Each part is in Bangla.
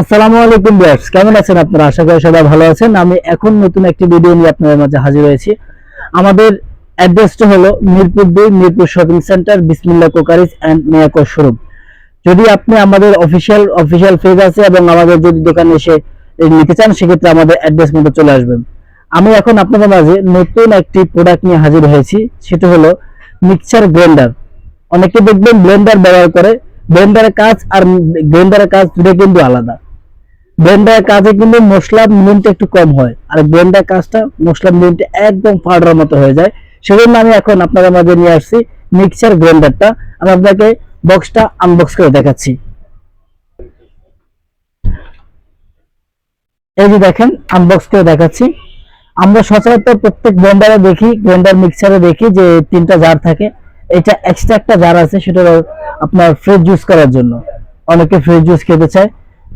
আসসালামু আলাইকুম ভিউয়ার্স, কেমন আছেন আপনারা? আশা করি সবাই ভালো আছেন। আমি এখন নতুন একটি ভিডিও নিয়ে আপনাদের মাঝে হাজির হয়েছি। আমাদের অ্যাড্রেসটা হলো মিরপুর 2, মিরপুর শপিং সেন্টার, বিসমিল্লাহ কোকারিজ এন্ড মিয়াকো শোরুম। যদি আপনি আমাদের অফিশিয়াল পেজ আছে এবং আমাদের যদি দোকানে এসে নিতে চান, সেক্ষেত্রে আমাদের অ্যাড্রেস মতো চলে আসবেন। আমি এখন আপনাদের মাঝে নতুন একটি প্রোডাক্ট নিয়ে হাজির হয়েছি, সেটা হলো মিক্সচার গ্রাইন্ডার। অনেকে দেখবেন ব্লেন্ডার ব্যবহার করে, ব্লেন্ডারের কাজ আর গ্রাইন্ডারের কাজ দুটো কিন্তু আলাদা। ব্লেন্ডারের কাজে কিন্তু মশলা মিলিনটা একটু কম হয়, আর ব্লেন্ডার কাজটা মশলা মিলিনটা একদম পাউডার মতো হয়ে যায়। সেজন্য আমি এখন আপনাদের মাঝে নিয়ে আসছি মিক্সচার গ্রাইন্ডারটা। আমি আপনাকে বক্সটা আনবক্স করে দেখাচ্ছি। এই যে দেখেন, আনবক্স করে দেখাচ্ছি। আমরা সচরাচর প্রত্যেক ব্লেন্ডারে দেখি, গ্রাইন্ডার মিক্সচারে দেখি যে তিনটা জার থাকে। এটা এক্সট্রা একটা জার আছে, সেটা আপনার ফ্রেশ জুস করার জন্য। অনেকে ফ্রেশ জুস খেতে চায়।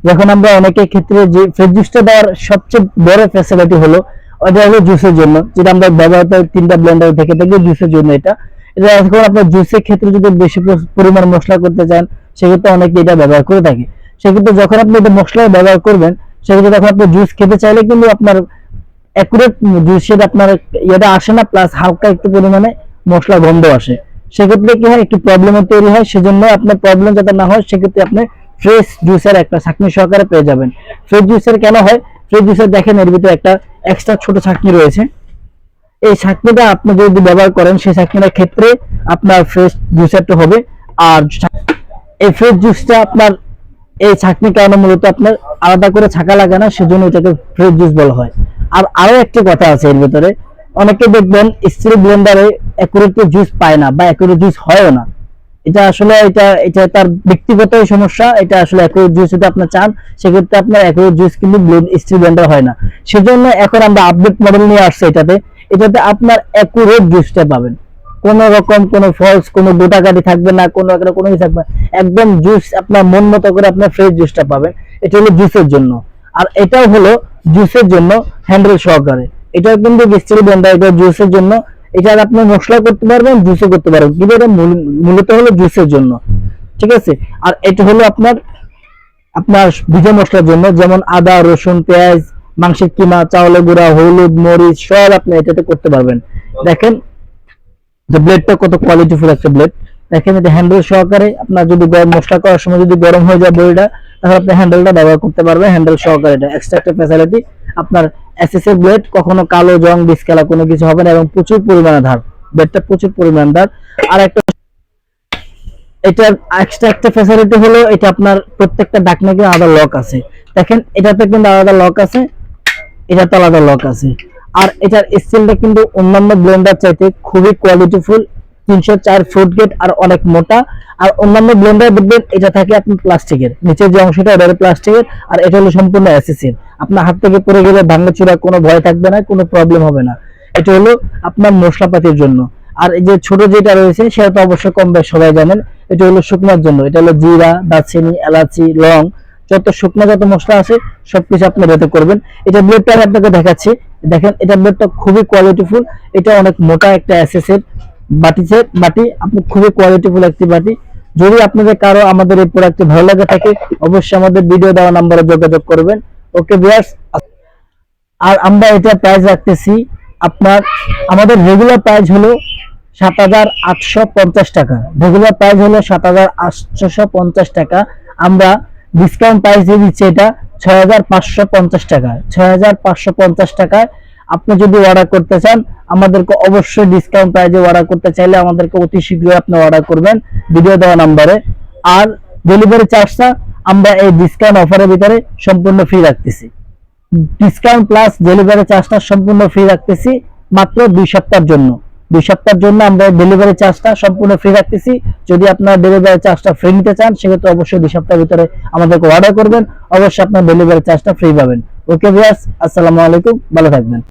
যখন আমরা অনেকের ক্ষেত্রে যে ফ্রেশ জুসটা দেওয়ার সবচেয়ে বড় ফ্যাসিলিটি হলো, ওটা হলো জুসের জন্য, যেটা আমরা ব্যবহৃত তিনটা ব্লেন্ডার থেকে থাকি জুসের জন্য। এটা এটা এখন আপনার জুসের ক্ষেত্রে যদি বেশি পরিমাণ মশলা করতে চান, সেক্ষেত্রে অনেকে এটা ব্যবহার করে থাকে। সেক্ষেত্রে যখন আপনি এটা মশলা ব্যবহার করবেন, সেক্ষেত্রে তখন আপনি জুস খেতে চাইলে কিন্তু আপনার অ্যাকুরেট জুসের আপনার এটা আসে না, প্লাস হালকা একটু পরিমাণে মশলা গন্ধ আসে। সেক্ষেত্রে কি হয়, একটু প্রবলেমও তৈরি হয়। সেজন্য আপনার প্রবলেম যাতে না হয়, সেক্ষেত্রে আপনি ফ্রেশ জুসের একটা ছাঁকনি সহকারে পেয়ে যাবেন। ফ্রেশ জুসের কেন হয়? ফ্রেশ জুসের দেখেন এর ভিতরে একটা এক্সট্রা ছোট ছাঁকনি রয়েছে। এই ছাঁকনিটা আপনি যদি ব্যবহার করেন, সেই ছাঁকনিটার ক্ষেত্রে আপনার ফ্রেশ জুসেরটা হবে। আর এই ফ্রেশ জুসটা আপনার এই ছাঁকনির কারণে মূলত আপনার আলাদা করে ছাঁকা লাগে না, সেজন্য এটাকে ফ্রেশ জুস বলা হয়। আর আরো একটি কথা আছে এর ভিতরে, অনেকে দেখবেন স্টিল ব্লেন্ডারে অ্যাকুরেট জুস পায় না বা অ্যাকুরেট জুস হয়ও না। এটা আসলে এটা এটা তার ব্যক্তিগত সমস্যা। এটা আসলে অ্যাকুরেট জুস যদি আপনি চান, সেক্ষেত্রে আপনার অ্যাকুরেট জুস কিন্তু স্টিল ব্লেন্ডার হয় না। সেজন্য এখন আমরা আপডেট মডেল নিয়ে আসছি এটাতে আপনার অ্যাকুরেট জুসটা পাবেন। কোন রকম কোন ফলস কোন গোটাকাটি থাকবে না, কোনো কিছু থাকবে না। একদম জুস আপনার মন মতো করে আপনার ফ্রেশ জুসটা পাবেন। এটা হলো জুসের জন্য। আর এটাও হলো জুসের জন্য হ্যান্ডেল সহকারে। এটা কিন্তু স্টিল ব্লেন্ডার, এটা জুসের জন্য। এটা আপনি মশলা করতে পারবেন, জুসও করতে পারবেন, কিন্তু এটা মূলত হলো জুসের জন্য। ঠিক আছে। আর এটা হলো আপনার আপনার ভিজা মশলার জন্য, যেমন আদা, রসুন, পেঁয়াজ, মাংসের কিমা, চাউলের গুঁড়া, হলুদ, মরিচ সব আপনি এটাতে করতে পারবেন। দেখেন যে ব্লেডটা কত কোয়ালিটিফুল একটা ব্লেড। দেখেন এটা হ্যান্ডেল সহকারে। আপনার যদি গরম মশলা করার সময় যদি গরম হয়ে যায় বডিটা, তাহলে আপনি হ্যান্ডেলটা ব্যবহার করতে পারবেন। হ্যান্ডেল সহকারে এটা এক্সট্রা একটা ফ্যাসিলিটি। আপনার এসএসএ ব্লেড, কখনো কালো জং ডিসকালা কোনো কিছু হবে না, এবং প্রচুর পরিমাণে ধার। ব্লেডটা প্রচুর পরিমাণ ধার। আর একটা এটার এক্সট্রা একটা ফ্যাসিলিটি হলো, এটা আপনার প্রত্যেকটা ঢাকনাকে আলাদা লক আছে। দেখেন এটাতে কিন্তু আলাদা লক আছে, এটাতে আলাদা লক আছে। আর এটার স্টিলটা কিন্তু অন্যান্য ব্লেন্ডার চাইতে খুবই কোয়ালিটিফুল। 304 ফুট গেট আর অনেক মোটা। আর অন্যান্য ব্লেন্ডার দেখবেন এটা থাকে আপনার প্লাস্টিকের, নিচের যে অংশটা এটা প্লাস্টিকের, আর এটা হলো সম্পূর্ণ এসএসএর। আপনার হাত থেকে পড়ে গেলে ভাঙাচুরা কোনো ভয় থাকবে না, কোনো প্রবলেম হবে না। এটা হলো আপনার মশলাপাতির জন্য। আর এই যে ছোট যেটা রয়েছে, সেটা তো অবশ্যই কম বেশ সবাই জানেন। এটা হলো শুকনোর জন্য। এটা হলো জিরা, দারচিনি, এলাচি, লং, যত শুকনো যত মশলা আছে সবকিছু আপনি রেতে করবেন। এটা ব্লেডটা আমি আপনাকে দেখাচ্ছি। দেখেন এটা ব্লেডটা খুবই কোয়ালিটিফুল। এটা অনেক মোটা একটা এসএসএর বাটি। আপনি খুবই কোয়ালিটিফুল একটি বাটি। যদি আপনাদের কারো আমাদের এই প্রোডাক্টটি ভালো লাগে থাকে, অবশ্যই আমাদের ভিডিও দেওয়া নম্বরে যোগাযোগ করবেন। Okay viewers. আর আমরা এটা প্রাইস রাখতেছি আপনার, আমাদের রেগুলার প্রাইস হলো 7,850 টাকা। রেগুলার প্রাইস হলো 7,850 টাকা। আমরা ডিসকাউন্ট প্রাইস দিয়ে দিচ্ছি এটা 6,550 টাকা। 6,550 টাকায় আপনি যদি অর্ডার করতে চান, আমাদেরকে অবশ্যই ডিসকাউন্ট প্রাইসে অর্ডার করতে চাইলে আমাদেরকে অতি শীঘ্রই আপনি অর্ডার করবেন ভিডিও দেওয়া নম্বরে। আর ডেলিভারি চার্জটা আমরা এই ডিসকাউন্ট অফারের ভিতরে সম্পূর্ণ ফ্রি রাখতেছি। ডিসকাউন্ট প্লাস ডেলিভারি চার্জটা সম্পূর্ণ ফ্রি রাখতেছি মাত্র 2 সপ্তাহের জন্য। 2 সপ্তাহের জন্য আমরা ডেলিভারি চার্জটা সম্পূর্ণ ফ্রি রাখতেছি। যদি আপনারা ডেলিভারি চার্জটা ফ্রি নিতে চান, সেক্ষেত্রে অবশ্যই 2 সপ্তাহের ভিতরে আমাদেরকে অর্ডার করবেন। অবশ্যই আপনার ডেলিভারি চার্জটা ফ্রি পাবেন। ওকে ভিউয়ার্স, আসসালামু আলাইকুম, ভালো থাকবেন।